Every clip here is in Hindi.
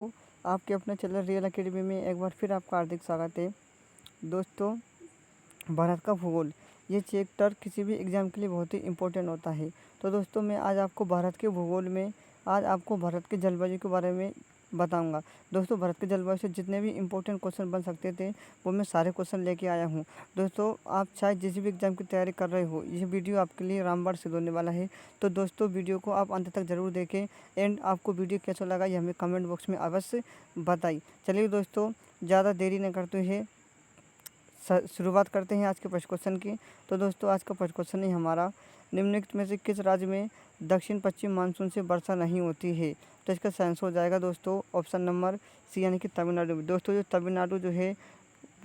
आपके अपने चैनल रियल एकेडमी में एक बार फिर आपका हार्दिक स्वागत है। दोस्तों, भारत का भूगोल ये चैप्टर किसी भी एग्ज़ाम के लिए बहुत ही इम्पोर्टेंट होता है। तो दोस्तों, मैं आज आपको भारत के भूगोल में भारत के जलवायु के बारे में बताऊंगा। दोस्तों, भारत के जलवायु से जितने भी इम्पोर्टेंट क्वेश्चन बन सकते थे वो मैं सारे क्वेश्चन लेके आया हूँ। दोस्तों, आप चाहे जिस भी एग्ज़ाम की तैयारी कर रहे हो, ये वीडियो आपके लिए रामबाण सिद्ध होने वाला है। तो दोस्तों, वीडियो को आप अंत तक ज़रूर देखें एंड आपको वीडियो कैसा लगा ये हमें कमेंट बॉक्स में अवश्य बताइए। चलिए दोस्तों, ज़्यादा देरी न करते हुए शुरुआत करते हैं आज के फर्स्ट क्वेश्चन की। तो दोस्तों, आज का फर्स्ट क्वेश्चन है हमारा, निम्नलिखित में से किस राज्य में दक्षिण पश्चिम मानसून से वर्षा नहीं होती है? तो इसका आंसर हो जाएगा दोस्तों ऑप्शन नंबर सी, यानी कि तमिलनाडु में। दोस्तों, जो तमिलनाडु जो है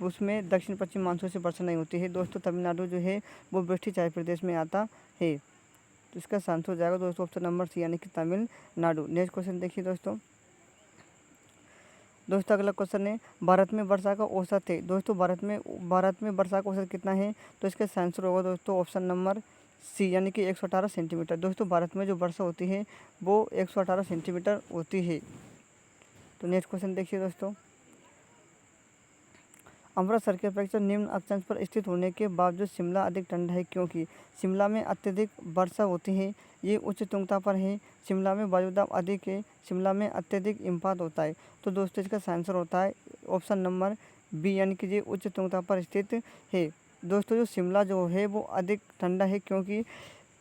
उसमें दक्षिण पश्चिम मानसून से वर्षा नहीं होती है। दोस्तों, तमिलनाडु जो है वो ब्रिटिश चाय प्रदेश में आता है। तो इसका आंसर हो जाएगा दोस्तों ऑप्शन नंबर सी, यानी कि तमिलनाडु। नेक्स्ट क्वेश्चन देखिए दोस्तों, अगला क्वेश्चन है, भारत में वर्षा का औसत है। दोस्तों, भारत में वर्षा का औसत कितना है? तो इसका आंसर होगा दोस्तों ऑप्शन नंबर सी, यानी कि 118 सेंटीमीटर। दोस्तों, भारत में जो वर्षा होती है वो 118 सेंटीमीटर होती है। तो नेक्स्ट क्वेश्चन देखिए दोस्तों, अमृतसर की अपेक्षा निम्न अक्षांश पर स्थित होने के बावजूद शिमला अधिक ठंडा है क्योंकि? शिमला में अत्यधिक वर्षा होती है, ये उच्च तुंगता पर है, शिमला में वायुदाब अधिक है, शिमला में अत्यधिक हिमपात होता है। तो दोस्तों, इसका आंसर होता है ऑप्शन नंबर बी, यानी कि ये उच्च तुंगता पर स्थित है। दोस्तों, जो शिमला जो है वो अधिक ठंडा है क्योंकि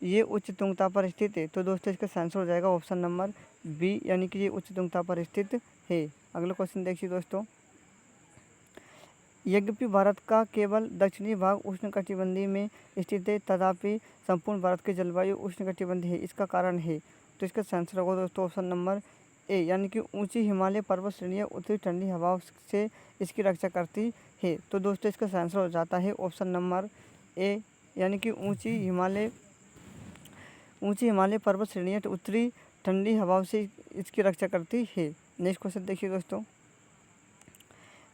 ये उच्च तुंगता पर स्थित है। तो दोस्तों, इसका आंसर हो जाएगा ऑप्शन नंबर बी, यानी कि ये उच्च तुंगता पर स्थित है। अगला क्वेश्चन देखिए दोस्तों, यद्यपि भारत का केवल दक्षिणी भाग उष्णकटिबंधीय में स्थित है, तथापि संपूर्ण भारत की जलवायु उष्णकटिबंधीय है। इसका कारण है? तो इसका आंसर होगा दोस्तों ऑप्शन नंबर ए, यानी कि ऊंची हिमालय पर्वत श्रेणियाँ उत्तरी ठंडी हवाओं से इसकी रक्षा करती है। तो दोस्तों, इसका आंसर हो जाता है ऑप्शन नंबर ए, यानी कि ऊंची हिमालय पर्वत श्रेणियाँ उत्तरी ठंडी हवाओं से इसकी रक्षा करती है। नेक्स्ट क्वेश्चन देखिए दोस्तों,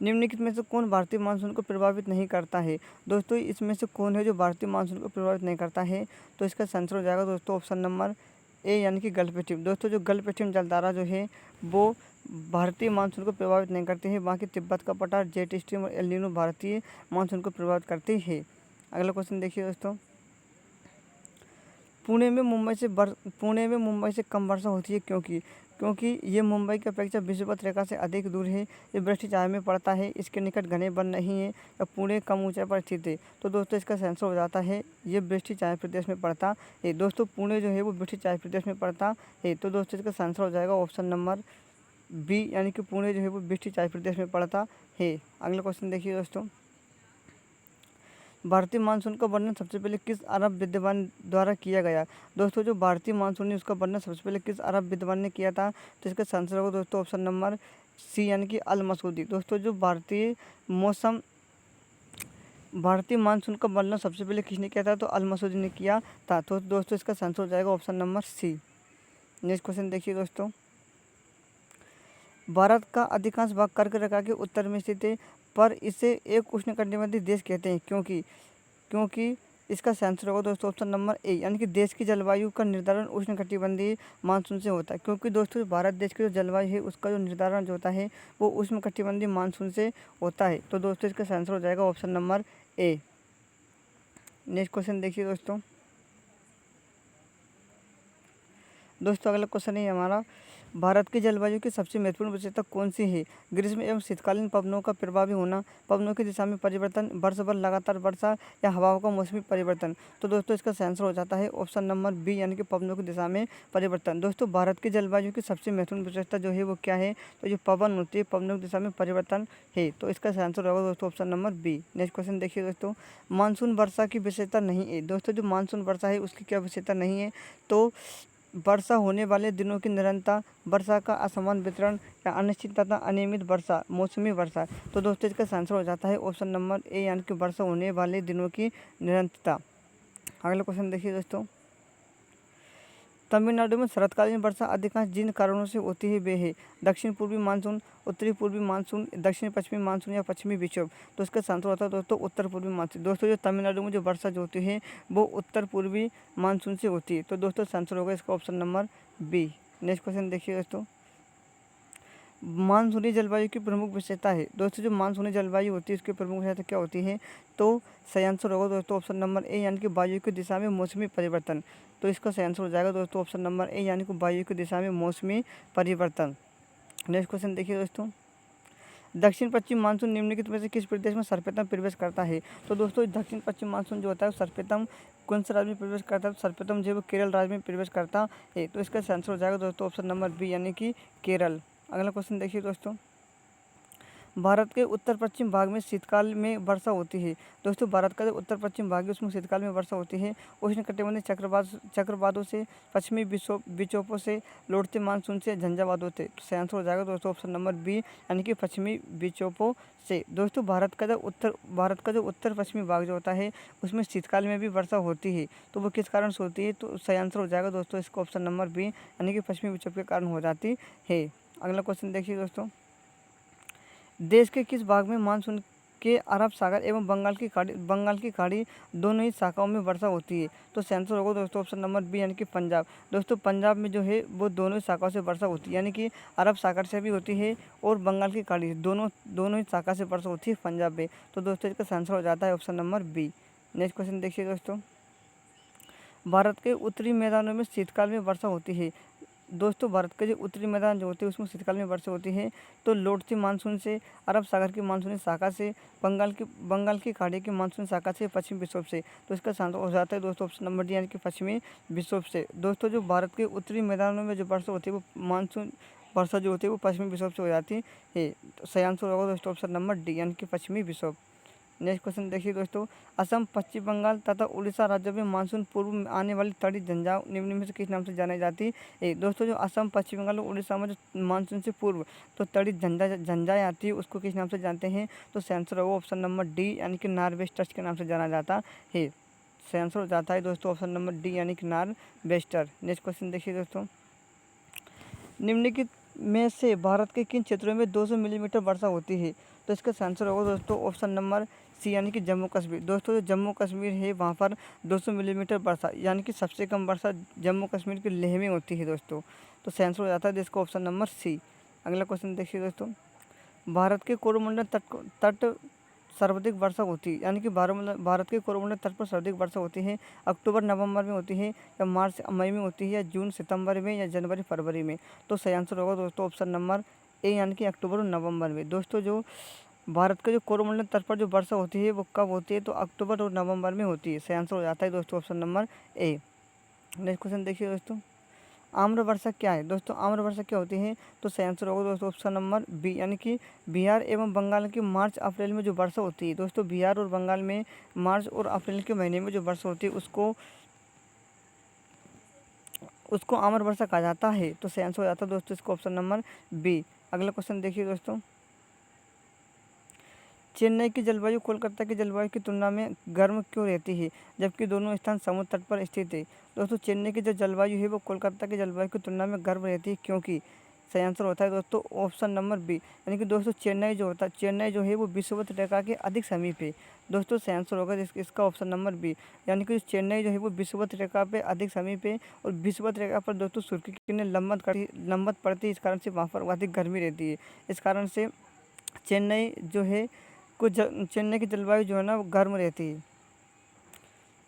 निम्नलिखित में से कौन भारतीय मानसून को प्रभावित नहीं करता है? दोस्तों, इसमें से कौन है जो भारतीय मानसून को प्रभावित नहीं करता है? तो इसका आंसर हो जाएगा दोस्तों ऑप्शन नंबर ए, यानी कि गल्फ स्ट्रीम। दोस्तों, जो गल्फ स्ट्रीम जलधारा जो है वो भारतीय मानसून को प्रभावित नहीं करती है, बाकी तिब्बत का पठार, जेट स्ट्रीम और एल नीनो भारतीय मानसून को प्रभावित करती है। अगला क्वेश्चन देखिए दोस्तों, पुणे में मुंबई से कम वर्षा होती है क्योंकि ये मुंबई की अपेक्षा विषुवत रेखा से अधिक दूर है, ये वृष्टि छाया में पड़ता है, इसके निकट घने वन नहीं है, या पुणे कम ऊंचाई पर स्थित है। तो दोस्तों, इसका आंसर हो जाता है ये वृष्टि छाया प्रदेश में पड़ता है। दोस्तों, पुणे जो है वो वृष्टि छाया प्रदेश में पड़ता है। तो दोस्तों, इसका आंसर हो जाएगा ऑप्शन नंबर बी, यानी कि पुणे जो है वो वृष्टि छाया प्रदेश में पड़ता है। अगला क्वेश्चन देखिए दोस्तों, भारतीय मानसून का वर्णन सबसे पहले किस अरब विद्वान द्वारा किया गया? दोस्तों, जो भारतीय मानसून है उसका वर्णन सबसे पहले किस अरब विद्वान ने किया था? तो इसका आंसर होगा दोस्तों ऑप्शन नंबर सी, यानी कि अल मसूदी। दोस्तों, जो भारतीय मानसून का वर्णन सबसे पहले किसने किया था? तो अल मसूदी ने किया था। तो दोस्तों, इसका आंसर हो जाएगा option number C. Next question देखिए दोस्तों, भारत का अधिकांश भाग कर्क रेखा के उत्तर में स्थित है, पर इसे एक उष्णकटिबंधीय देश कहते हैं क्योंकि इसका आंसर होगा दोस्तों ऑप्शन नंबर ए, यानी कि देश की जलवायु का निर्धारण उष्णकटिबंधीय मानसून से होता है। क्योंकि दोस्तों, भारत देश की जो जलवायु है उसका जो निर्धारण जो होता है वो उष्णकटिबंधीय मानसून से होता है। तो दोस्तों, इसका आंसर हो जाएगा option number A. Next question देखिए दोस्तों, अगला क्वेश्चन है हमारा, भारत की जलवायु की सबसे महत्वपूर्ण विशेषता कौन सी है? ग्रीष्म एवं शीतकालीन पवनों का प्रभावी होना, पवनों की दिशा में परिवर्तन, वर्ष भर लगातार वर्षा, या हवाओं का मौसमी परिवर्तन? तो दोस्तों, इसका आंसर हो जाता है ऑप्शन नंबर बी, यानी कि पवनों की दिशा में परिवर्तन। दोस्तों, भारत की जलवायु की सबसे महत्वपूर्ण विशेषता जो है वो क्या है? तो जो पवन होती है, पवनों की दिशा में परिवर्तन है। तो इसका आंसर होगा दोस्तों option number B. Next question देखिए दोस्तों, मानसून वर्षा की विशेषता नहीं है। दोस्तों, जो मानसून वर्षा है उसकी क्या विशेषता नहीं है? तो वर्षा होने वाले दिनों की निरंतरता, वर्षा का असमान वितरण, या अनिश्चित तथा अनियमित वर्षा, मौसमी वर्षा। तो दोस्तों, इसका आंसर हो जाता है ऑप्शन नंबर ए, यानी कि वर्षा होने वाले दिनों की निरंतरता। अगला क्वेश्चन देखिए दोस्तों, तमिलनाडु में शरतकालीन वर्षा अधिकांश जिन कारणों से होती है वे है दक्षिण पूर्वी मानसून, उत्तरी पूर्वी मानसून, दक्षिण पश्चिमी मानसून, या पश्चिमी विक्षोभ। तो इसका आंसर होता है दोस्तों उत्तर पूर्वी मानसून। दोस्तों, जो तमिलनाडु में जो वर्षा जो होती है वो उत्तर पूर्वी मानसून से होती है। तो दोस्तों, आंसर होगा इसका option number B. Next question देखिए दोस्तों, मानसूनी जलवायु की प्रमुख विशेषता है। दोस्तों जो मानसूनी जलवायु होती है उसकी प्रमुख विशेषता क्या होती है, तो सही आंसर होगा दोस्तों ऑप्शन नंबर ए यानी कि वायु की दिशा में मौसमी परिवर्तन। तो इसका सही आंसर हो जाएगा दोस्तों ऑप्शन नंबर ए यानी कि वायु की दिशा में मौसमी परिवर्तन। नेक्स्ट क्वेश्चन देखिए दोस्तों, दक्षिण पश्चिम मानसून निम्नलिखित में से किस प्रदेश में सर्वप्रथम प्रवेश करता है। तो दोस्तों दक्षिण पश्चिम मानसून जो होता है सर्वप्रथम कौन से राज्य में प्रवेश करता है, सर्वप्रथम जो वो केरल राज्य में प्रवेश करता है। तो इसका आंसर हो जाएगा दोस्तों ऑप्शन नंबर बी यानी कि केरल। अगला क्वेश्चन देखिए दोस्तों, भारत के उत्तर पश्चिम भाग में शीतकाल में वर्षा होती है। दोस्तों भारत का जो उत्तर पश्चिम भाग है उसमें शीतकाल में वर्षा होती है। उष्णकटिबंधीय चक्रवातों से, पश्चिमी विक्षोभों से, लौटते मानसून से, झंझावातों से। सही आंसर हो जाएगा दोस्तों ऑप्शन नंबर बी यानी कि पश्चिमी विक्षोभों से। दोस्तों भारत का जो उत्तर पश्चिमी भाग जो होता है उसमें शीतकाल में भी वर्षा होती है। तो वो किस कारण से होती है, तो सही आंसर हो जाएगा दोस्तों इसका ऑप्शन नंबर बी यानी कि पश्चिमी विक्षोभ के कारण हो जाती है। अगला क्वेश्चन देखिए दोस्तों, देश के किस भाग में मानसून के अरब सागर एवं बंगाल की खाड़ी दोनों ही शाखाओं में वर्षा होती है। तो आंसर होगा दोस्तों ऑप्शन नंबर बी यानी कि पंजाब। दोस्तों पंजाब में जो है वो दोनों ही शाखाओं से वर्षा होती है, यानी कि अरब सागर से भी होती है और बंगाल की खाड़ी दोनों ही शाखा से वर्षा होती है पंजाब में। तो दोस्तों इसका आंसर हो जाता है option number B. Next question देखिए दोस्तों, भारत के उत्तरी मैदानों में शीतकाल में वर्षा होती है। दोस्तों भारत के जो उत्तरी मैदान जो होते हैं उसमें शीतकाल में वर्षा होती है। तो लौटती मानसून से, अरब सागर की मानसूनी शाखा से, बंगाल की खाड़ी की मानसूनी शाखा से, पश्चिमी विक्षोभ से। तो इसका आंसर हो जाता है दोस्तों ऑप्शन नंबर डी यानी कि पश्चिमी विक्षोभ से। दोस्तों जो भारत के उत्तरी मैदानों में जो वर्षा होती है वो मानसून वर्षा जो होती है वो पश्चिमी विक्षोभ से हो जाती है। तो सही आंसर होगा दोस्तों ऑप्शन नंबर डी यानी कि पश्चिमी विक्षोभ। नेक्स्ट क्वेश्चन देखिए दोस्तों, असम, पश्चिम बंगाल तथा उड़ीसा राज्यों में मानसून पूर्व में आने वाली तड़ी झंझाव निम्न में से किस नाम से जानी जाती है। दोस्तों जो असम, पश्चिम बंगाल और उड़ीसा में जो मानसून से पूर्व तो तड़ी झंझाएँ आती है उसको किस नाम से जानते हैं। तो आंसर होगा ऑप्शन नंबर डी यानी कि नॉर्वेस्टर्स के नाम से जाना जाता है। आंसर हो जाता है दोस्तों ऑप्शन नंबर डी यानी कि नॉर्वेस्टर। नेक्स्ट क्वेश्चन देखिए दोस्तों, निम्नलिखित में से भारत के किन क्षेत्रों में 200 मिलीमीटर वर्षा होती है। तो इसका आंसर होगा दोस्तों ऑप्शन नंबर सी यानी कि जम्मू कश्मीर। दोस्तों जो जम्मू कश्मीर है वहाँ पर 200 मिलीमीटर वर्षा यानी कि सबसे कम वर्षा जम्मू कश्मीर के लेह में होती है दोस्तों। तो आंसर हो जाता है इसका ऑप्शन नंबर सी। अगला क्वेश्चन देखिए दोस्तों, भारत के कोरोमंडल तट सर्वाधिक वर्षा होती है, यानी कि भारत के कोरोमंडल तट पर सर्वाधिक वर्षा होती है अक्टूबर नवंबर में होती है, या मार्च मई में होती है, या जून सितंबर में, या जनवरी फरवरी में। तो सही आंसर होगा दोस्तों ऑप्शन नंबर ए यानी कि अक्टूबर और नवंबर में। दोस्तों जो भारत के जो कोरोमंडल तट पर जो वर्षा होती है वो कब होती है, तो अक्टूबर और नवंबर में होती है। सही आंसर हो जाता है दोस्तों option number A. Next question देखिए दोस्तों, आम्र वर्षा क्या है। दोस्तों आम्र वर्षा क्या होती है, तो सही आंसर होगा दोस्तों ऑप्शन नंबर बी यानी कि बिहार एवं बंगाल की मार्च अप्रैल में जो वर्षा होती है। दोस्तों बिहार और बंगाल में मार्च और अप्रैल के महीने में जो वर्षा होती है उसको आम्र वर्षा कहा जाता है। तो सही आंसर हो जाता है दोस्तों इसको ऑप्शन नंबर बी। अगला क्वेश्चन देखिए दोस्तों, चेन्नई की जलवायु कोलकाता की जलवायु की तुलना में गर्म क्यों रहती है, जबकि दोनों स्थान समुद्र तट पर स्थित है। दोस्तों चेन्नई की जो जलवायु है वो कोलकाता की जलवायु की तुलना में गर्म रहती है, क्योंकि सही आंसर होता है दोस्तों ऑप्शन नंबर बी, यानी कि दोस्तों चेन्नई जो है वो विषुवत रेखा के अधिक समीप है। दोस्तों सही आंसर होगा इसका ऑप्शन नंबर बी, यानी कि चेन्नई जो है वो विषुवत रेखा पे अधिक समीप है, और विषुवत रेखा पर दोस्तों सूर्य की किरणें लंबत पड़ती है, इस कारण से वहाँ पर अधिक गर्मी रहती है। इस कारण से चेन्नई जो है चेन्नई की जलवायु जो है ना वो गर्म रहती है।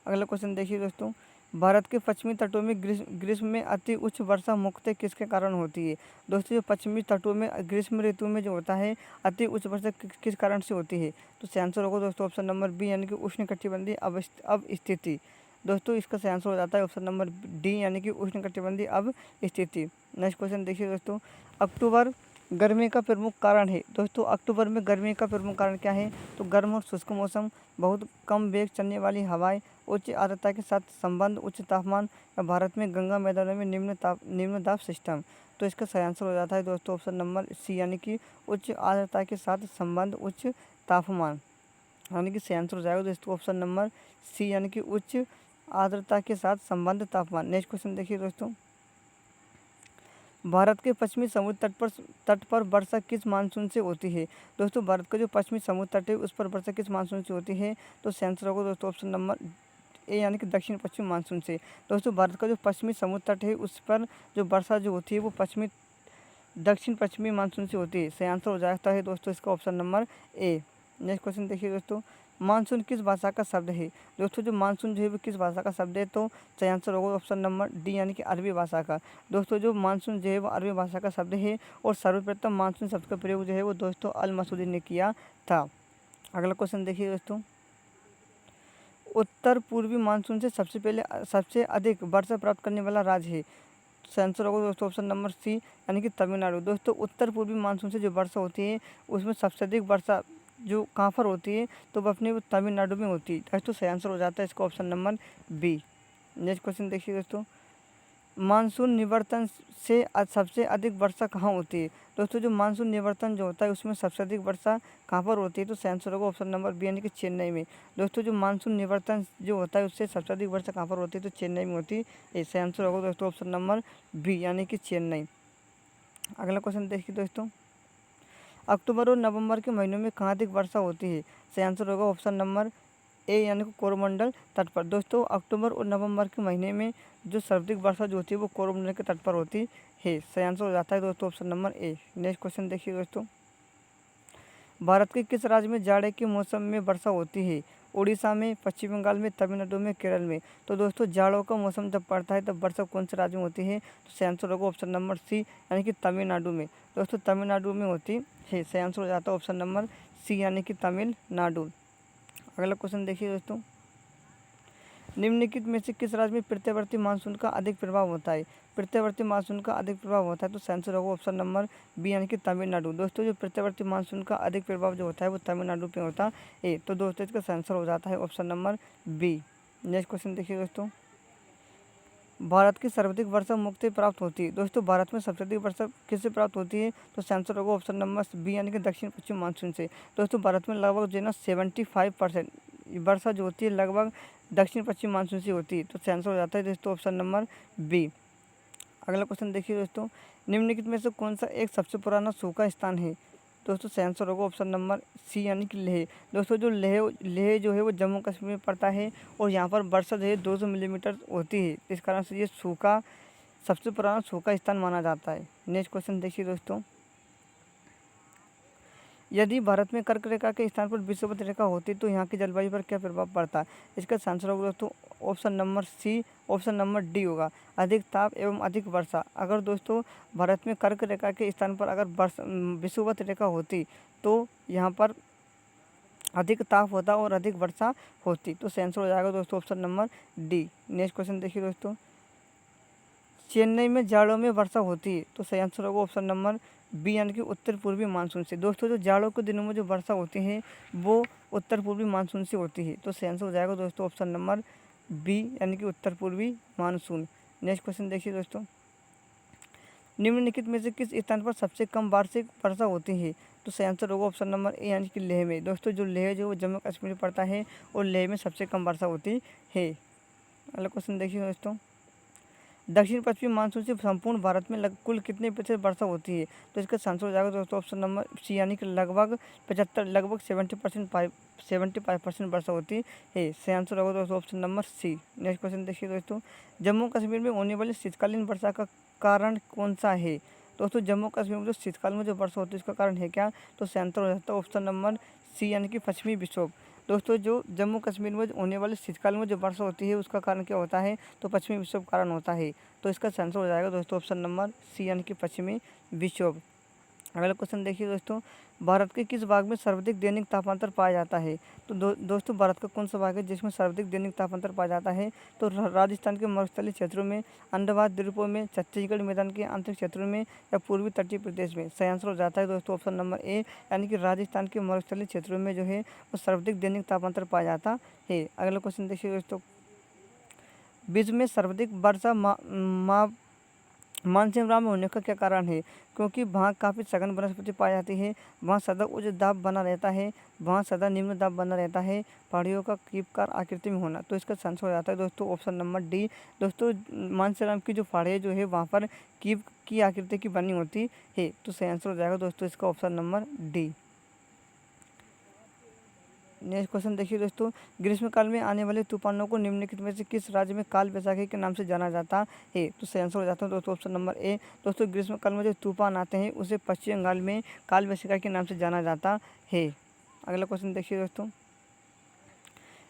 अगला क्वेश्चन देखिए दोस्तों, भारत के पश्चिमी तटों में ग्रीष्म में अति उच्च वर्षा मुख्यतः किसके कारण होती है। दोस्तों जो पश्चिमी तटों में ग्रीष्म ऋतु में जो होता है अति उच्च वर्षा किस कारण से होती है। तो आंसर होगा दोस्तों ऑप्शन नंबर बी यानी कि उष्णकटिबंधीय अवस्थिति। दोस्तों इसका सही आंसर हो जाता है ऑप्शन नंबर डी यानी कि उष्णकटिबंधीय अवस्थिति। नेक्स्ट क्वेश्चन देखिए दोस्तों, अक्टूबर गर्मी का प्रमुख कारण है। दोस्तों अक्टूबर में गर्मी का प्रमुख कारण क्या है, तो गर्म और शुष्क मौसम, बहुत कम वेग चलने वाली हवाएं, उच्च आर्द्रता के साथ संबंध, उच्च तापमान, या भारत में गंगा मैदानों में निम्न दाब सिस्टम। तो इसका सही आंसर हो जाता है दोस्तों ऑप्शन नंबर सी यानी कि उच्च आर्द्रता के साथ संबंध, उच्च तापमान, यानी कि सही आंसर हो जाएगा दोस्तों ऑप्शन नंबर सी यानी कि उच्च आर्द्रता के साथ संबंध तापमान। नेक्स्ट क्वेश्चन देखिए दोस्तों, भारत के पश्चिमी समुद्र तट पर वर्षा किस मानसून से होती है। दोस्तों भारत का जो पश्चिमी समुद्र तट है उस पर वर्षा किस मानसून से होती है, तो आंसर होगा दोस्तों ऑप्शन नंबर ए यानी कि दक्षिण पश्चिम मानसून से। दोस्तों भारत का जो पश्चिमी समुद्र तट है उस पर जो वर्षा जो होती है वो दक्षिण पश्चिमी मानसून से होती है। सही आंसर हो जाता है दोस्तों इसका option number A. Next question देखिए दोस्तों, मानसून किस भाषा का शब्द है? दोस्तों जो मानसून जो है वो किस भाषा का शब्द है? तो सही आंसर होगा ऑप्शन नंबर डी यानी कि अरबी भाषा का। दोस्तों जो मानसून जो है वो अरबी भाषा का शब्द है और सर्वप्रथम मानसून शब्द का प्रयोग जो है वो दोस्तों अल मसूदी ने किया था। अगला क्वेश्चन देखिए दोस्तों, उत्तर पूर्वी मानसून से सबसे अधिक वर्षा प्राप्त करने वाला राज्य है। सही आंसर होगा दोस्तों ऑप्शन नंबर सी यानी कि तमिलनाडु। दोस्तों उत्तर पूर्वी मानसून से जो वर्षा होती है उसमें सबसे अधिक वर्षा जो कहाँ पर होती है? तो वो अपने तमिलनाडु में होती है। दोस्तों सही आंसर हो जाता है इसका option number B. Next question देखिए दोस्तों, मानसून निवर्तन से सबसे अधिक वर्षा कहाँ होती है? दोस्तों जो मानसून निवर्तन जो होता है उसमें सबसे अधिक वर्षा कहाँ पर होती है? तो सही आंसर होगा ऑप्शन नंबर बी यानी कि चेन्नई में। दोस्तों जो मानसून निवर्तन जो होता है उससे सबसे अधिक वर्षा कहाँ पर होती है? तो चेन्नई में होती है। सही आंसर होगा दोस्तों ऑप्शन नंबर बी यानी कि चेन्नई। अगला क्वेश्चन देखिए दोस्तों, अक्टूबर और नवंबर के महीनों में कहाँ अधिक वर्षा होती है? सही आंसर होगा ऑप्शन नंबर ए यानी कि कोरोमंडल तट पर। दोस्तों अक्टूबर और नवंबर के महीने में जो सर्वाधिक वर्षा जो होती है वो कोरोमंडल के तट पर होती है। सही आंसर हो जाता है दोस्तों option number A. Next question देखिए दोस्तों, भारत के किस राज्य में जाड़े के मौसम में वर्षा होती है? उड़ीसा में, पश्चिम बंगाल में, तमिलनाडु में, केरल में। तो दोस्तों जाड़ों का मौसम जब पड़ता है तब वर्षा कौन से राज्य में होती है? तो सही आंसर होगा ऑप्शन नंबर सी यानी कि तमिलनाडु में। दोस्तों तमिलनाडु में होती है। सही आंसर हो जाता है ऑप्शन नंबर सी यानी कि तमिलनाडु। अगला क्वेश्चन देखिए दोस्तों, निम्नलिखित में से किस राज्य में प्रत्यावर्ती मानसून का अधिक प्रभाव होता है? प्रत्यावर्ती मानसून का अधिक प्रभाव होता है तो सही आंसर होगा ऑप्शन नंबर बी यानी कि तमिलनाडु। दोस्तों जो प्रत्यावर्ती मानसून का अधिक प्रभाव जो होता है वो तमिलनाडु पे होता है। तो दोस्तों इसका सही आंसर हो जाता है option number B. Next question देखिए दोस्तों, भारत की सर्वाधिक वर्षा मुक्ति प्राप्त होती है। दोस्तों भारत में सबसे अधिक वर्षा किससे प्राप्त होती है? तो सही आंसर होगा ऑप्शन नंबर बी यानी कि दक्षिण पश्चिम मानसून से। दोस्तों भारत में लगभग जो है ना 75% वर्षा जो होती है लगभग दक्षिण पश्चिम मानसून से होती है। तो सही आंसर हो जाता है दोस्तों ऑप्शन नंबर बी। अगला क्वेश्चन देखिए दोस्तों, निम्नलिखित में से कौन सा एक सबसे पुराना सूखा स्थान है? दोस्तों सही आंसर होगा ऑप्शन नंबर सी यानी कि लेह। दोस्तों जो लेह जो है वो जम्मू कश्मीर में पड़ता है और यहाँ पर वर्षा जो है 200 मिलीमीटर होती है। इस कारण से ये सबसे पुराना सूखा स्थान माना जाता है। नेक्स्ट क्वेश्चन देखिए दोस्तों, यदि भारत में कर्क रेखा के स्थान पर विषुवत रेखा होती तो यहाँ की जलवायु पर क्या प्रभाव पड़ता? इसका आंसर होगा दोस्तों option number C, option number D होगा, अधिक ताप एवं अधिक वर्षा। अगर दोस्तों भारत में कर्क रेखा के स्थान पर अगर विषुवत रेखा होती तो यहाँ पर अधिक ताप होता और अधिक वर्षा होती। तो सही आंसर हो जाएगा दोस्तों option number D. Next question देखिए दोस्तों, चेन्नई में जाड़ों में वर्षा होती है तो सही आंसर होगा ऑप्शन नंबर बी यानी कि उत्तर पूर्वी मानसून से। दोस्तों जो जाड़ों के दिनों में जो वर्षा होती है वो उत्तर पूर्वी मानसून से होती है। तो सही आंसर हो जाएगा दोस्तों ऑप्शन नंबर बी यानी कि उत्तर पूर्वी मानसून। नेक्स्ट क्वेश्चन देखिए दोस्तों, निम्नलिखित में से किस स्थान पर सबसे कम वार्षिक वर्षा होती है? तो सही आंसर होगा ऑप्शन नंबर ए यानी कि लेह में। दोस्तों जो लेह जो जम्मू कश्मीर में पड़ता है और लेह में सबसे कम वर्षा होती है। अगला क्वेश्चन देखिए दोस्तों, दक्षिण पश्चिमी मानसून से संपूर्ण भारत में कुल कितने प्रतिशत वर्षा होती है? तो इसका आंसर हो जाएगा दोस्तों ऑप्शन नंबर सी यानी कि लगभग 75% वर्षा होती है। सही आंसर होगा दोस्तों option number C. Next question देखिए दोस्तों, जम्मू कश्मीर में होने वाली शीतकालीन वर्षा का कारण कौन सा है? दोस्तों जम्मू कश्मीर में जो शीतकाल में जो वर्षा होती है उसका कारण है क्या? तो सही आंसर हो जाता है ऑप्शन नंबर सी यानी कि पश्चिमी विक्षोभ। दोस्तों जो जम्मू कश्मीर में होने वाले शीतकाल में जो वर्षा होती है उसका कारण क्या होता है? तो पश्चिमी विक्षोभ कारण होता है। तो इसका आंसर हो जाएगा दोस्तों ऑप्शन नंबर सी यानी कि पश्चिमी विक्षोभ। अगला क्वेश्चन देखिए दोस्तों, भारत के किस भाग में सर्वाधिक दैनिक तापांतर पाया जाता है? तो दोस्तों भारत का कौन सा भाग है जिसमें सर्वाधिक दैनिक तापांतर पाया जाता है? तो राजस्थान के मरुस्थलीय क्षेत्रों में, अंडमान द्वीपों में, छत्तीसगढ़ मैदान के आंतरिक क्षेत्रों में या पूर्वी तटीय प्रदेश में। सही आंसर हो जाता है दोस्तों ऑप्शन नंबर ए यानी कि राजस्थान के मरुस्थलीय क्षेत्रों में जो है वो सर्वाधिक दैनिक तापांतर पाया जाता है। अगला क्वेश्चन देखिए दोस्तों, विश्व में सर्वाधिक वर्षा मानसून में होने का क्या कारण है? क्योंकि वहाँ काफ़ी सघन वनस्पति पाई जाती है, वहाँ सदा उच्च दाब बना रहता है, वहाँ सदा निम्न दाब बना रहता है, पहाड़ियों का कीपकार आकृति में होना। तो इसका आंसर हो जाता है दोस्तों ऑप्शन नंबर डी। दोस्तों मानसून की जो पहाड़ियाँ जो है वहाँ पर कीप की आकृति की बनी होती है। तो सही आंसर हो जाएगा दोस्तों इसका option number D. Next question देखिए दोस्तों, ग्रीष्मकाल में आने वाले तूफानों को निम्नलिखित में से किस राज्य में काल बैसाखी के नाम से जाना जाता है? तो सही आंसर हो जाता है दोस्तों ऑप्शन नंबर ए। दोस्तों ग्रीष्मकाल में जो तूफान आते हैं उसे पश्चिम बंगाल में काल बैसाखी के नाम से जाना जाता है। अगला क्वेश्चन देखिए दोस्तों,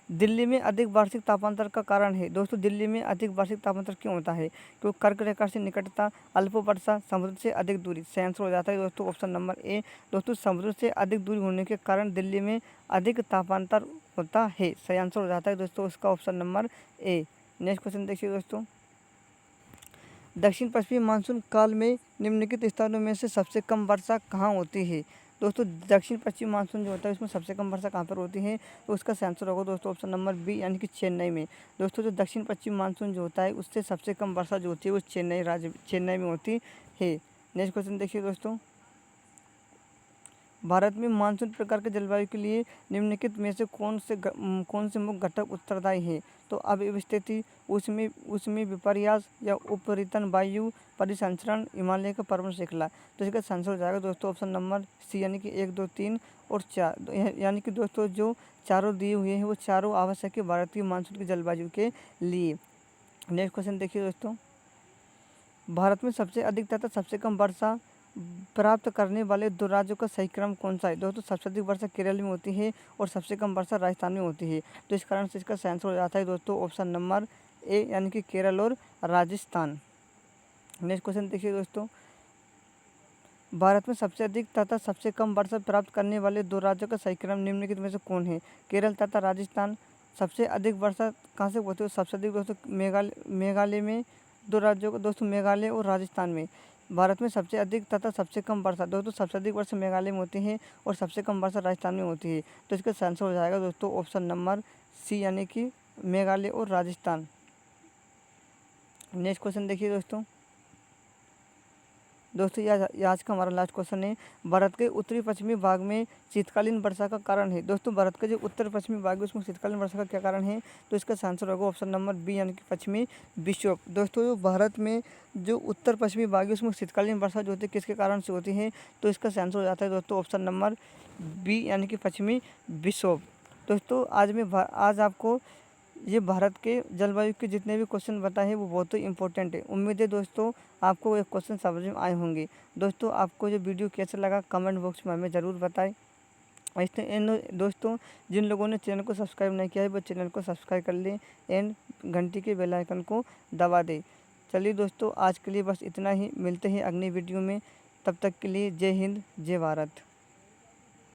दिल्ली में अधिक वार्षिक तापांतर का कारण है। दोस्तों दिल्ली में अधिक वार्षिक तापांतर क्यों होता है? क्योंकि कर्क रेखा से निकटता, अल्प वर्षा, समुद्र से अधिक दूरी। सही आंसर हो जाता है दोस्तों ऑप्शन नंबर ए। दोस्तों समुद्र से अधिक दूरी होने के कारण दिल्ली में अधिक तापांतर होता है। सही आंसर हो जाता है दोस्तों उसका option number A. Next question देखिए दोस्तों, दक्षिण पश्चिमी मानसून काल में निम्नलिखित स्थानों में से सबसे कम वर्षा कहाँ होती है? दोस्तों दक्षिण पश्चिम मानसून जो होता है उसमें सबसे कम वर्षा कहाँ पर होती है? तो उसका आंसर होगा दोस्तों ऑप्शन नंबर बी यानी कि चेन्नई में। दोस्तों जो दक्षिण पश्चिम मानसून जो होता है उससे सबसे कम वर्षा जो होती है वो चेन्नई में होती है। नेक्स्ट क्वेश्चन देखिए दोस्तों, भारत में मानसून प्रकार के जलवायु के लिए निम्नलिखित में से कौन से मुख्य घटक उत्तरदायी हैं? तो अव्यवस्थिति, ऊष्मीय विपर्यास या उपरितन वायु परिसंचरण, हिमालय का पर्वत श्रृंखला। तो इसका आंसर हो जाएगा दोस्तों ऑप्शन नंबर सी यानी कि 1, 2, 3 और 4। यानी कि दोस्तों जो चारों दिए हुए हैं वो चारों आवश्यक है भारतीय मानसून की जलवायु के लिए। नेक्स्ट क्वेश्चन देखिए दोस्तों, भारत में सबसे अधिक तथा सबसे कम वर्षा प्राप्त करने वाले 2 राज्यों का सही क्रम कौन सा है? दोस्तों सबसे अधिक वर्षा केरल में होती है और सबसे कम वर्षा राजस्थान में होती है। तो इस कारण से इसका सही आंसर हो जाता है दोस्तों ऑप्शन नंबर ए यानी कि केरल और राजस्थान। नेक्स्ट क्वेश्चन देखिए दोस्तों, भारत में सबसे अधिक तथा सबसे कम वर्षा प्राप्त करने वाले 2 राज्यों का सही क्रम निम्नलिखित में से कौन है? केरल तथा राजस्थान। सबसे अधिक वर्षा कहाँ से होती है? सबसे अधिक दोस्तों मेघालय में 2 राज्यों का दोस्तों मेघालय और राजस्थान में। भारत में सबसे अधिक तथा सबसे कम वर्षा दोस्तों सबसे अधिक वर्षा मेघालय में होती है और सबसे कम वर्षा राजस्थान में होती है। तो इसका आंसर हो जाएगा दोस्तों ऑप्शन नंबर सी यानी कि मेघालय और राजस्थान। नेक्स्ट क्वेश्चन देखिए दोस्तों ये आज का हमारा लास्ट क्वेश्चन है, भारत के उत्तरी पश्चिमी भाग में शीतकालीन वर्षा का कारण है। दोस्तों भारत का जो उत्तर पश्चिमी भाग है उसमें शीतकालीन वर्षा का क्या कारण है? तो इसका आंसर होगा ऑप्शन नंबर बी यानी कि पश्चिमी विक्षोभ। दोस्तों जो भारत में जो उत्तर पश्चिमी भाग है उसमें शीतकालीन वर्षा जो होती है किसके कारण से होती है? तो इसका आंसर हो जाता है दोस्तों ऑप्शन नंबर बी यानी कि पश्चिमी विक्षोभ। दोस्तों आज आपको ये भारत के जलवायु के जितने भी क्वेश्चन बताए हैं वो बहुत ही इंपॉर्टेंट है। उम्मीद है दोस्तों आपको ये क्वेश्चन समझ में आए होंगे। दोस्तों आपको ये वीडियो कैसा लगा कमेंट बॉक्स में हमें ज़रूर बताएं। दोस्तों जिन लोगों ने चैनल को सब्सक्राइब नहीं किया है वो चैनल को सब्सक्राइब कर लें एंड घंटी के बेल आइकन को दबा दें। चलिए दोस्तों आज के लिए बस इतना ही, मिलते हैं अगली वीडियो में। तब तक के लिए जय हिंद जय भारत।